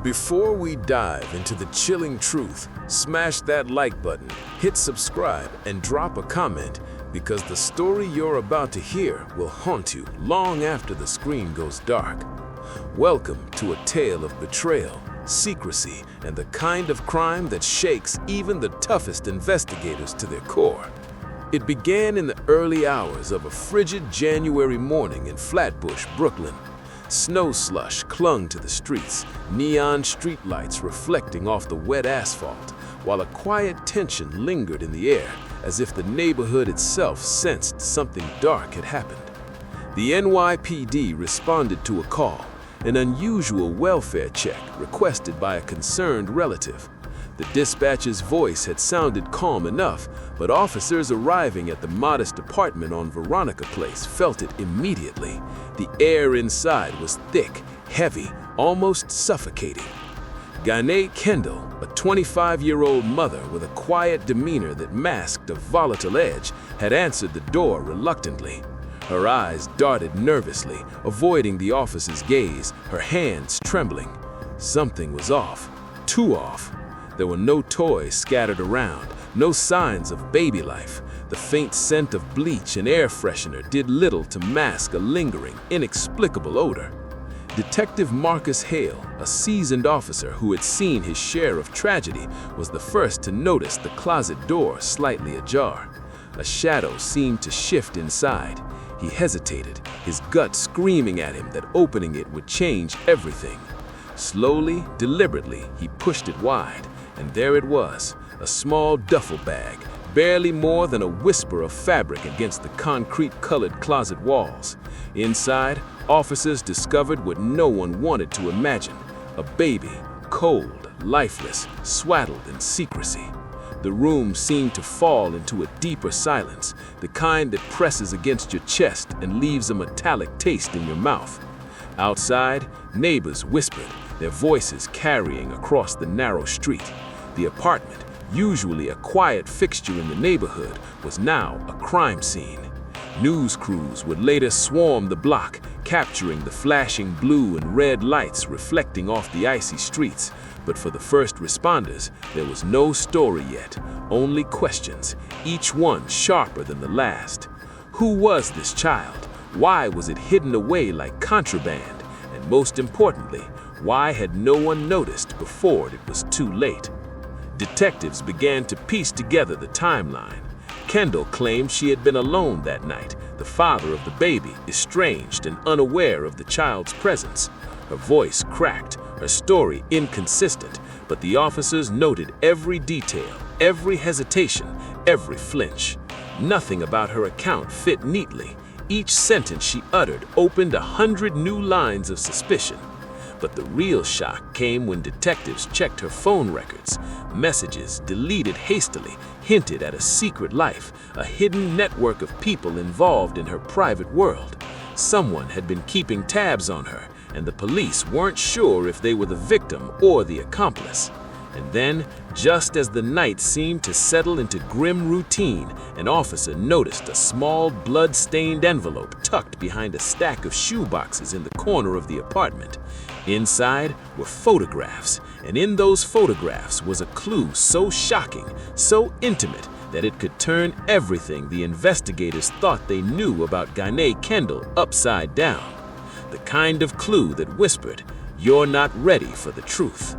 Before we dive into the chilling truth, smash that like button, hit subscribe, and drop a comment because the story you're about to hear will haunt you long after the screen goes dark. Welcome to a tale of betrayal, secrecy, and the kind of crime that shakes even the toughest investigators to their core. It began in the early hours of a frigid January morning in Flatbush, Brooklyn. Snow slush clung to the streets, neon streetlights reflecting off the wet asphalt, while a quiet tension lingered in the air, as if the neighborhood itself sensed something dark had happened. The NYPD responded to a call, an unusual welfare check requested by a concerned relative. The dispatcher's voice had sounded calm enough, but officers arriving at the modest apartment on Veronica Place felt it immediately. The air inside was thick, heavy, almost suffocating. Ghané Kendall, a 25-year-old mother with a quiet demeanor that masked a volatile edge, had answered the door reluctantly. Her eyes darted nervously, avoiding the officer's gaze, her hands trembling. Something was off, too off. There were no toys scattered around, no signs of baby life. The faint scent of bleach and air freshener did little to mask a lingering, inexplicable odor. Detective Marcus Hale, a seasoned officer who had seen his share of tragedy, was the first to notice the closet door slightly ajar. A shadow seemed to shift inside. He hesitated, his gut screaming at him that opening it would change everything. Slowly, deliberately, he pushed it wide. And there it was, a small duffel bag, barely more than a whisper of fabric against the concrete-colored closet walls. Inside, officers discovered what no one wanted to imagine: a baby, cold, lifeless, swaddled in secrecy. The room seemed to fall into a deeper silence, the kind that presses against your chest and leaves a metallic taste in your mouth. Outside, neighbors whispered, their voices carrying across the narrow street. The apartment, usually a quiet fixture in the neighborhood, was now a crime scene. News crews would later swarm the block, capturing the flashing blue and red lights reflecting off the icy streets. But for the first responders, there was no story yet, only questions, each one sharper than the last. Who was this child? Why was it hidden away like contraband? And most importantly, why had no one noticed before it was too late? Detectives began to piece together the timeline. Kendall claimed she had been alone that night, the father of the baby estranged and unaware of the child's presence. Her voice cracked, her story inconsistent, but the officers noted every detail, every hesitation, every flinch. Nothing about her account fit neatly. Each sentence she uttered opened 100 new lines of suspicion. But the real shock came when detectives checked her phone records. Messages deleted hastily hinted at a secret life, a hidden network of people involved in her private world. Someone had been keeping tabs on her, and the police weren't sure if they were the victim or the accomplice. And then, just as the night seemed to settle into grim routine, an officer noticed a small blood-stained envelope tucked behind a stack of shoeboxes in the corner of the apartment. Inside were photographs, and in those photographs was a clue so shocking, so intimate, that it could turn everything the investigators thought they knew about Ghané Kendall upside down. The kind of clue that whispered, "You're not ready for the truth."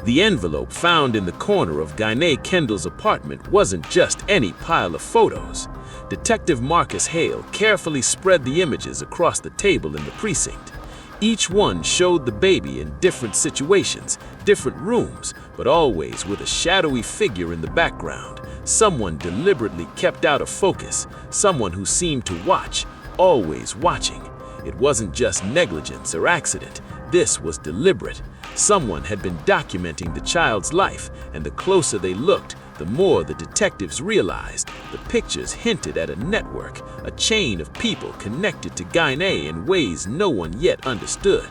The envelope found in the corner of Ghané Kendall's apartment wasn't just any pile of photos. Detective Marcus Hale carefully spread the images across the table in the precinct. Each one showed the baby in different situations, different rooms, but always with a shadowy figure in the background, someone deliberately kept out of focus, someone who seemed to watch, always watching. It wasn't just negligence or accident. This was deliberate. Someone had been documenting the child's life, and the closer they looked, the more the detectives realized. The pictures hinted at a network, a chain of people connected to Ghané in ways no one yet understood.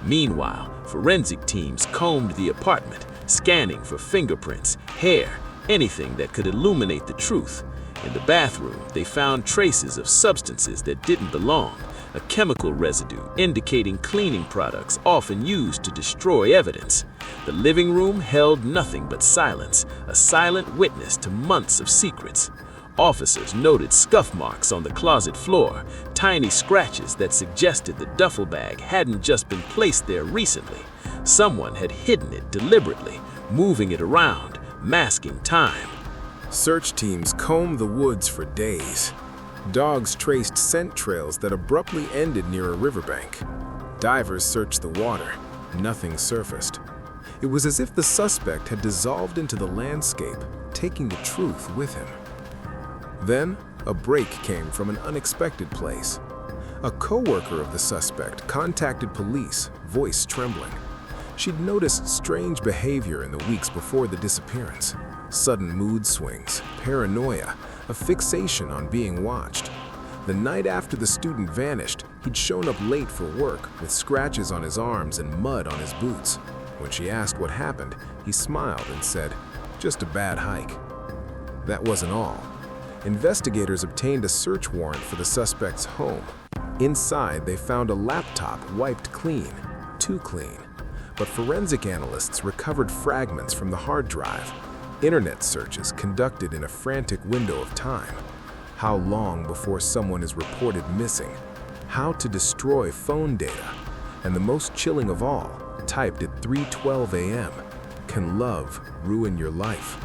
Meanwhile, forensic teams combed the apartment, scanning for fingerprints, hair, anything that could illuminate the truth. In the bathroom, they found traces of substances that didn't belong, a chemical residue indicating cleaning products often used to destroy evidence. The living room held nothing but silence, a silent witness to months of secrets. Officers noted scuff marks on the closet floor, tiny scratches that suggested the duffel bag hadn't just been placed there recently. Someone had hidden it deliberately, moving it around, masking time. Search teams combed the woods for days. Dogs traced scent trails that abruptly ended near a riverbank. Divers searched the water. Nothing surfaced. It was as if the suspect had dissolved into the landscape, taking the truth with him. Then, a break came from an unexpected place. A co-worker of the suspect contacted police, voice trembling. She'd noticed strange behavior in the weeks before the disappearance. Sudden mood swings, paranoia, a fixation on being watched. The night after the student vanished, he'd shown up late for work with scratches on his arms and mud on his boots. When she asked what happened, he smiled and said, "Just a bad hike." That wasn't all. Investigators obtained a search warrant for the suspect's home. Inside, they found a laptop wiped clean, too clean. But forensic analysts recovered fragments from the hard drive. Internet searches conducted in a frantic window of time. How long before someone is reported missing? How to destroy phone data? And the most chilling of all, typed at 3:12 a.m. Can love ruin your life?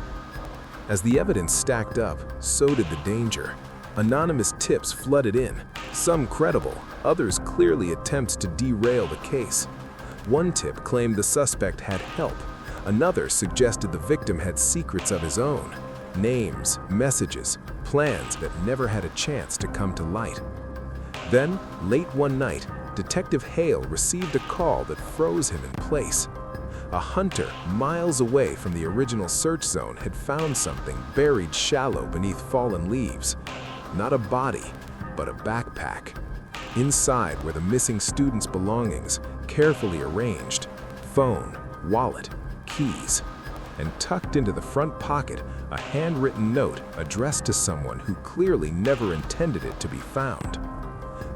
As the evidence stacked up, so did the danger. Anonymous tips flooded in, some credible, others clearly attempts to derail the case. One tip claimed the suspect had help. Another suggested the victim had secrets of his own, names, messages, plans that never had a chance to come to light. Then, late one night, Detective Hale received a call that froze him in place. A hunter miles away from the original search zone had found something buried shallow beneath fallen leaves. Not a body, but a backpack. Inside were the missing student's belongings, carefully arranged: phone, wallet, keys. And tucked into the front pocket, a handwritten note addressed to someone who clearly never intended it to be found.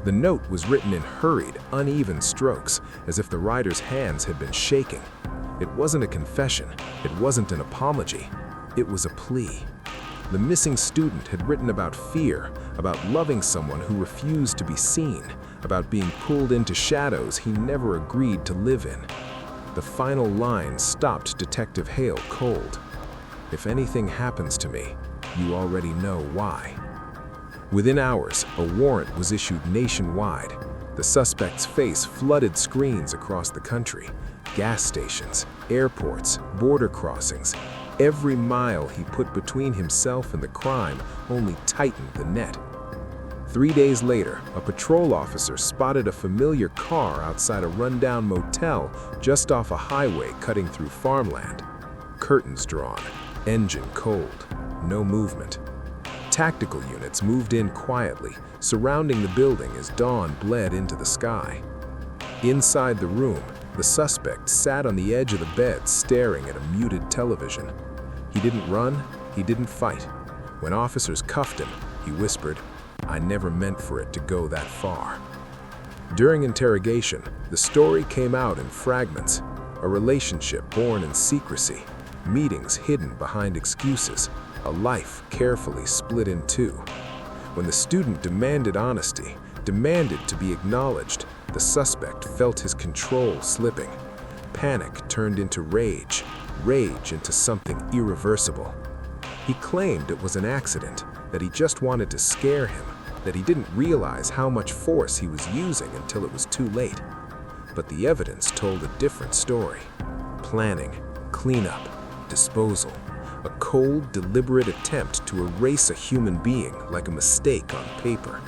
The note was written in hurried, uneven strokes, as if the writer's hands had been shaking. It wasn't a confession, it wasn't an apology, it was a plea. The missing student had written about fear, about loving someone who refused to be seen, about being pulled into shadows he never agreed to live in. The final line stopped Detective Hale cold. "If anything happens to me, you already know why." Within hours, a warrant was issued nationwide. The suspect's face flooded screens across the country. Gas stations, airports, border crossings. Every mile he put between himself and the crime only tightened the net. 3 days later, a patrol officer spotted a familiar car outside a rundown motel just off a highway cutting through farmland. Curtains drawn, engine cold, no movement. Tactical units moved in quietly, surrounding the building as dawn bled into the sky. Inside the room, the suspect sat on the edge of the bed staring at a muted television. He didn't run, he didn't fight. When officers cuffed him, he whispered, "I never meant for it to go that far." During interrogation, the story came out in fragments. A relationship born in secrecy, meetings hidden behind excuses, a life carefully split in two. When the student demanded honesty, demanded to be acknowledged, the suspect felt his control slipping. Panic turned into rage, rage into something irreversible. He claimed it was an accident, that he just wanted to scare him, that he didn't realize how much force he was using until it was too late. But the evidence told a different story. Planning, cleanup, disposal. A cold, deliberate attempt to erase a human being like a mistake on paper.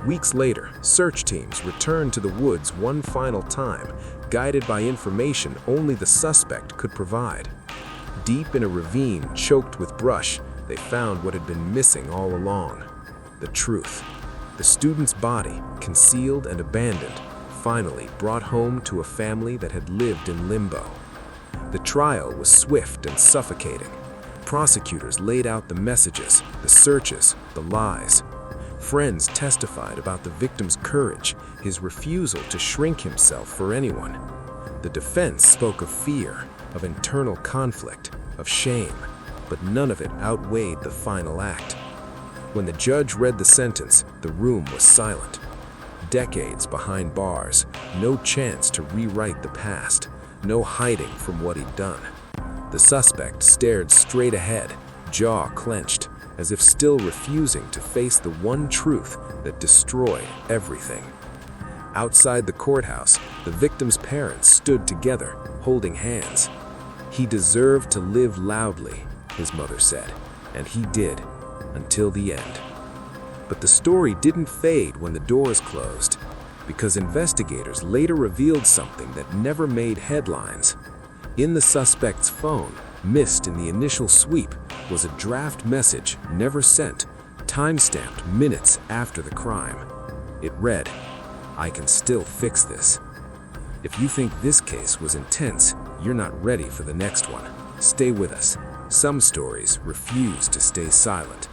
Weeks later, search teams returned to the woods one final time, guided by information only the suspect could provide. Deep in a ravine choked with brush, they found what had been missing all along: the truth. The student's body, concealed and abandoned, finally brought home to a family that had lived in limbo. The trial was swift and suffocating. Prosecutors laid out the messages, the searches, the lies. Friends testified about the victim's courage, his refusal to shrink himself for anyone. The defense spoke of fear, of internal conflict, of shame, but none of it outweighed the final act. When the judge read the sentence, the room was silent. Decades behind bars, no chance to rewrite the past, no hiding from what he'd done. The suspect stared straight ahead, jaw clenched, as if still refusing to face the one truth that destroyed everything. Outside the courthouse, the victim's parents stood together, holding hands. "He deserved to live loudly," his mother said, and he did, until the end. But the story didn't fade when the doors closed, because investigators later revealed something that never made headlines. In the suspect's phone, missed in the initial sweep, was a draft message never sent, time-stamped minutes after the crime. It read, "I can still fix this." If you think this case was intense, you're not ready for the next one. Stay with us. Some stories refuse to stay silent.